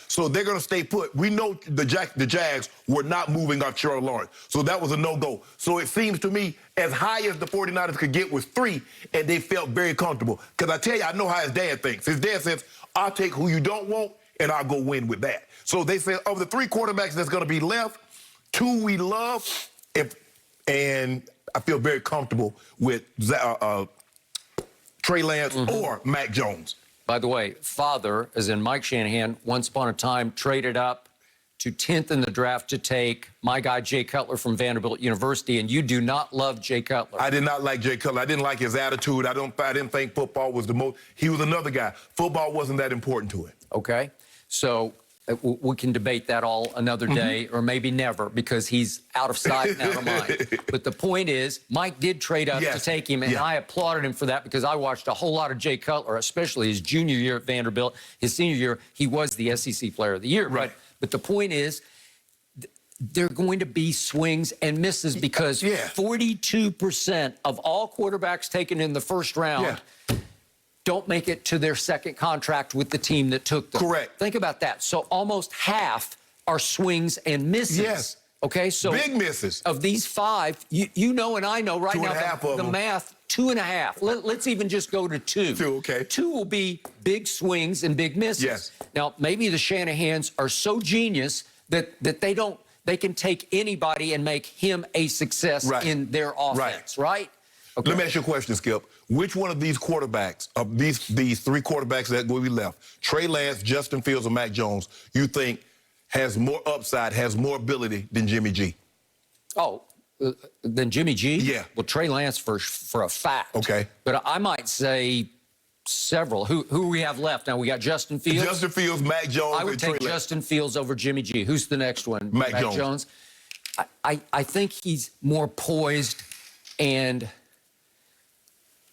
So they're going to stay put. We know the Jags were not moving off Trevor Lawrence. So that was a no-go. So it seems to me as high as the 49ers could get was 3, and they felt very comfortable. Because I tell you, I know how his dad thinks. His dad says, I'll take who you don't want, and I'll go win with that. So they said of the 3 quarterbacks that's going to be left, 2 we love, and I feel very comfortable with Trey Lance or Mac Jones. By the way, father, as in Mike Shanahan, once upon a time traded up to 10th in the draft to take my guy Jay Cutler from Vanderbilt University, and you do not love Jay Cutler. I did not like Jay Cutler. I didn't like his attitude. I didn't think football was the most. He was another guy. Football wasn't that important to him. Okay, so we can debate that all another day, or maybe never, because he's out of sight and out of mind. But the point is, Mike did trade up to take him, and I applauded him for that because I watched a whole lot of Jay Cutler, especially his junior year at Vanderbilt. His senior year, he was the SEC Player of the Year. Right. But the point is, there are going to be swings and misses because 42% of all quarterbacks taken in the first round don't make it to their second contract with the team that took them. Correct. Think about that. So almost half are swings and misses. Yes. Okay, so big misses. Of these 5, you know and I know right now the math, 2.5. Let's even just go to 2. 2, okay. 2 will be big swings and big misses. Yes. Now, maybe the Shanahans are so genius that they can take anybody and make him a success in their offense, right? Okay. Let me ask you a question, Skip. Which one of these quarterbacks, of these 3 quarterbacks that will be left, Trey Lance, Justin Fields, or Mac Jones, you think has more upside, has more ability than Jimmy G? Oh, than Jimmy G? Yeah. Well, Trey Lance for a fact. Okay. But I might say several. Who we have left? Now, we got Justin Fields. Justin Fields, Mac Jones, I would and take Trey Lance. Justin Fields over Jimmy G. Who's the next one? Mac Jones. I think he's more poised and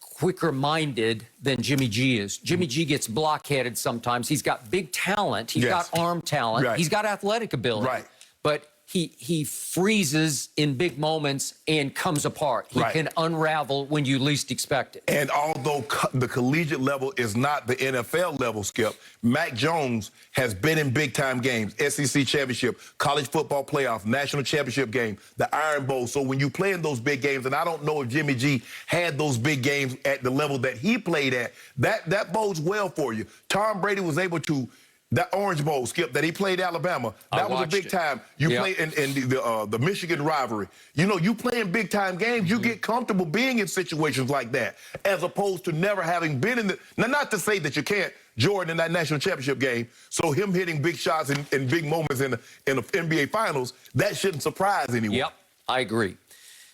quicker-minded than Jimmy G is. Jimmy G gets blockheaded sometimes. He's got big talent. He's got arm talent. He's got athletic ability. But he freezes in big moments and comes apart. He can unravel when you least expect it. And although the collegiate level is not the NFL level, Skip, Mac Jones has been in big-time games, SEC championship, college football playoff, national championship game, the Iron Bowl. So when you play in those big games, and I don't know if Jimmy G had those big games at the level that he played at, that bodes well for you. Tom Brady was able to. That Orange Bowl, Skip, that he played Alabama, that was a big time. You play in the Michigan rivalry. You know, you play in big time games, you get comfortable being in situations like that, as opposed to never having been in the. Now, not to say that you can't, Jordan in that national championship game. So him hitting big shots in big moments in the NBA Finals, that shouldn't surprise anyone. Yep, I agree.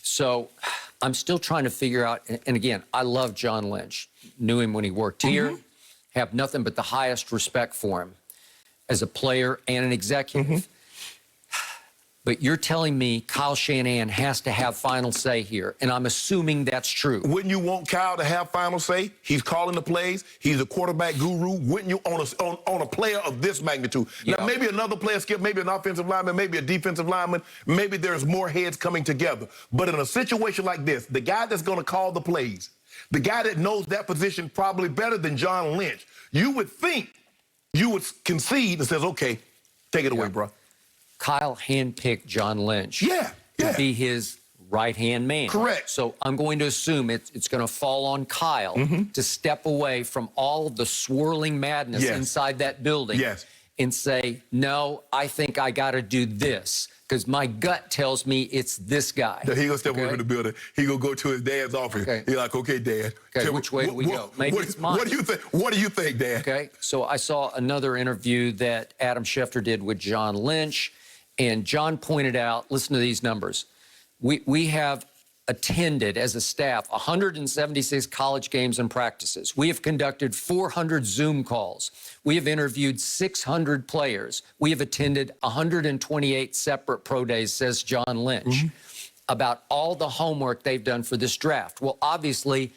So I'm still trying to figure out. And again, I love John Lynch. Knew him when he worked here. Have nothing but the highest respect for him as a player and an executive. But you're telling me Kyle Shanahan has to have final say here, and I'm assuming that's true. Wouldn't you want Kyle to have final say? He's calling the plays. He's a quarterback guru. Wouldn't you on a player of this magnitude? Now, maybe another player, Skip, maybe an offensive lineman, maybe a defensive lineman, maybe there's more heads coming together. But in a situation like this, the guy that's going to call the plays, the guy that knows that position probably better than John Lynch, you would think you would concede and says, okay, take it away, bro. Kyle handpicked John Lynch to be his right-hand man. Correct. So I'm going to assume it's going to fall on Kyle to step away from all of the swirling madness inside that building and say, no, I think I got to do this. Because my gut tells me it's this guy. He gonna step over in the building. He gonna go to his dad's office. He's like, okay, Dad. Okay, which way do we go? Maybe it's mine. What do you think? What do you think, Dad? Okay, so I saw another interview that Adam Schefter did with John Lynch, and John pointed out, listen to these numbers. We have attended as a staff 176 college games and practices. We have conducted 400 Zoom calls. We have interviewed 600 players. We have attended 128 separate pro days, says John Lynch, about all the homework they've done for this draft. Well, obviously,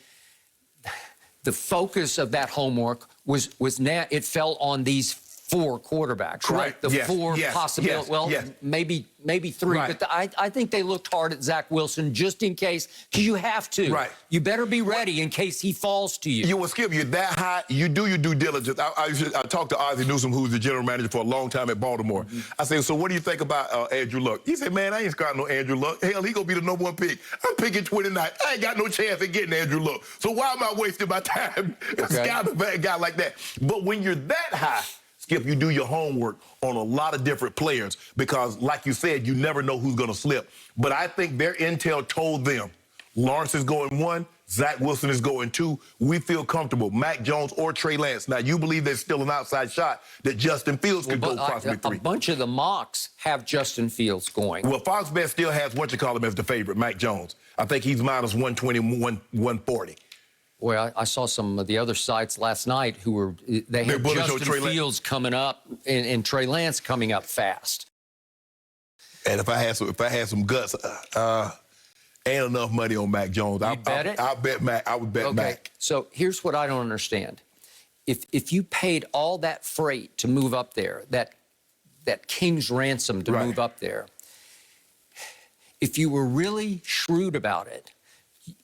the focus of that homework it fell on these 4 quarterbacks, right? Correct. The Yes, 4 yes, possibilities. yes, Well, yes. maybe 3, Right. but I think they looked hard at Zach Wilson just in case, because you have to. Right. You better be ready in case he falls to you. You will skip. You're that high. You do your due diligence. I talked to Ozzie Newsome, who's the general manager for a long time at Baltimore. I said, so what do you think about Andrew Luck? He said, man, I ain't scouting no Andrew Luck. Hell, he gonna be the number 1 pick. I'm picking 29. I ain't got no chance of getting Andrew Luck. So why am I wasting my time scouting a guy like that? But when you're that high, Skip, you do your homework on a lot of different players because, like you said, you never know who's gonna slip. But I think their intel told them Lawrence is going 1, Zach Wilson is going 2. We feel comfortable. Mac Jones or Trey Lance. Now, you believe there's still an outside shot that Justin Fields could go possibly 3. A bunch of the mocks have Justin Fields going. Well, Fox Bet still has what you call him as the favorite, Mac Jones. I think he's minus 120, 140. Well, I saw some of the other sites last night who were, they had Justin Fields coming up and Trey Lance coming up fast. And if I had some guts, ain't enough money on Mac Jones. I bet it? I bet Mac. I would bet Mac. So here's what I don't understand. If you paid all that freight to move up there, that king's ransom to move up there, if you were really shrewd about it,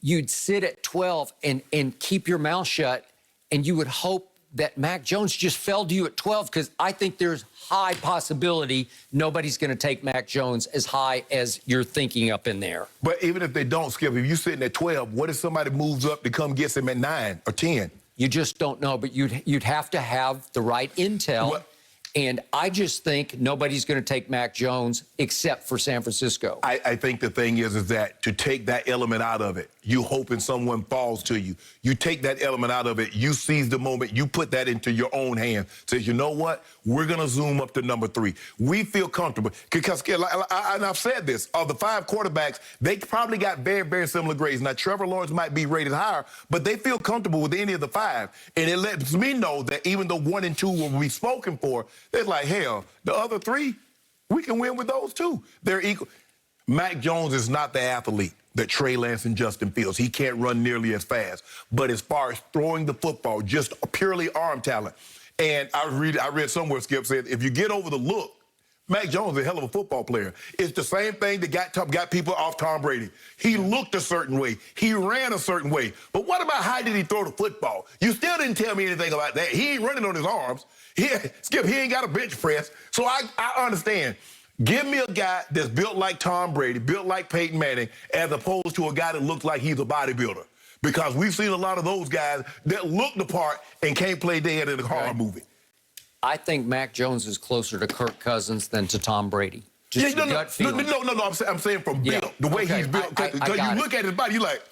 you'd sit at 12 and keep your mouth shut, and you would hope that Mac Jones just fell to you at 12, because I think there's high possibility nobody's going to take Mac Jones as high as you're thinking up in there. But even if they don't, Skip, if you're sitting at 12, what if somebody moves up to come get him at 9 or 10? You just don't know, but you'd have to have the right intel. What? And I just think nobody's going to take Mac Jones except for San Francisco. I think the thing is that to take that element out of it, you hoping someone falls to you. You take that element out of it, you seize the moment, you put that into your own hand. Says, you know what? We're going to zoom up to number 3. We feel comfortable. Because, and I've said this, of the 5 quarterbacks, they probably got very, very similar grades. Now, Trevor Lawrence might be rated higher, but they feel comfortable with any of the 5. And it lets me know that even though 1 and 2 will be spoken for, they're like, hell, the other 3, we can win with those too. They're equal. Mac Jones is not the athlete that Trey Lance and Justin Fields. He can't run nearly as fast. But as far as throwing the football, just purely arm talent. And I read somewhere, Skip said, if you get over the look, Mac Jones is a hell of a football player. It's the same thing that got people off Tom Brady. He looked a certain way. He ran a certain way. But what about how did he throw the football? You still didn't tell me anything about that. He ain't running on his arms. Skip, he ain't got a bench press. So I understand. Give me a guy that's built like Tom Brady, built like Peyton Manning, as opposed to a guy that looks like he's a bodybuilder. Because we've seen a lot of those guys that look the part and can't play dead in a horror movie. I think Mac Jones is closer to Kirk Cousins than to Tom Brady. Just gut feeling. No. I'm saying from build, the way he's built. Because you look at his body, you're like,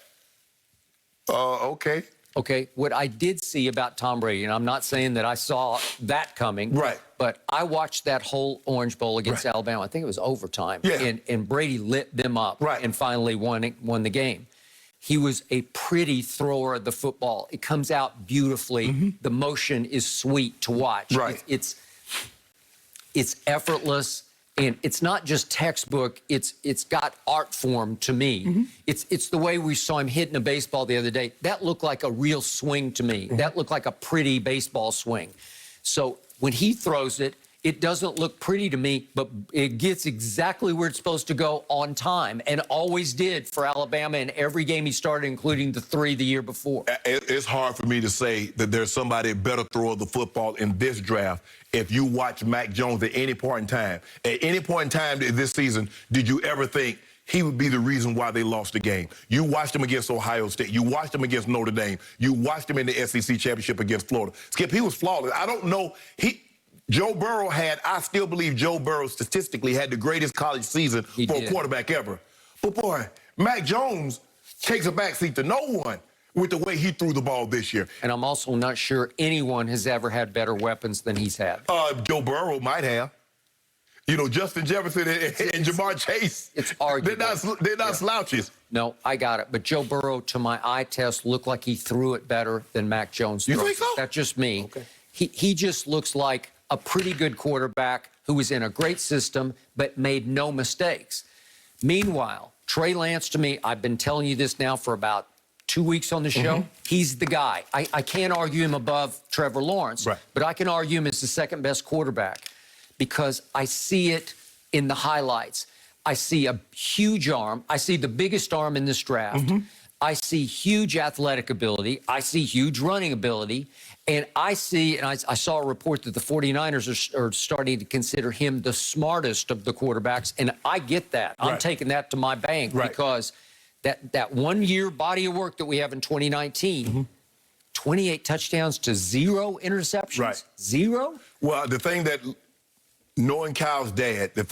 okay. Okay, what I did see about Tom Brady, and I'm not saying that I saw that coming, right? But I watched that whole Orange Bowl against Alabama. I think it was overtime. Yeah. And Brady lit them up and finally won the game. He was a pretty thrower of the football. It comes out beautifully. The motion is sweet to watch. Right. It's effortless. And it's not just textbook, it's got art form to me. It's the way we saw him hitting a baseball the other day. That looked like a real swing to me. That looked like a pretty baseball swing. So when he throws it, it doesn't look pretty to me, but it gets exactly where it's supposed to go on time, and always did for Alabama in every game he started, including the 3 the year before. It's hard for me to say that there's somebody better thrower of the football in this draft. If you watch Mac Jones at any point in time, this season, did you ever think he would be the reason why they lost the game? You watched him against Ohio State. You watched him against Notre Dame. You watched him in the SEC championship against Florida. Skip, he was flawless. I don't know. I still believe Joe Burrow statistically had the greatest college season for a quarterback ever. But boy, Mac Jones takes a backseat to no one with the way he threw the ball this year. And I'm also not sure anyone has ever had better weapons than he's had. Joe Burrow might have. You know, Justin Jefferson and Jamar Chase. It's arguable. They're not slouches. No, I got it. But Joe Burrow, to my eye test, looked like he threw it better than Mac Jones. You think so? That's just me. Okay. He just looks like a pretty good quarterback who was in a great system but made no mistakes. Meanwhile, Trey Lance, to me, I've been telling you this now for about 2 weeks on the show, he's the guy. I can't argue him above Trevor Lawrence, Right. but I can argue him as the second best quarterback because I see it in the highlights. I see a huge arm. I see the biggest arm in this draft. I see huge athletic ability. I see huge running ability. And I see, and I saw a report that the 49ers are starting to consider him the smartest of the quarterbacks. And I get that. I'm Right. taking that to my bank Right. because that 1 year body of work that we have in 2019, 28 touchdowns to 0 interceptions. Right. 0? Well, the thing that knowing Kyle's dad, the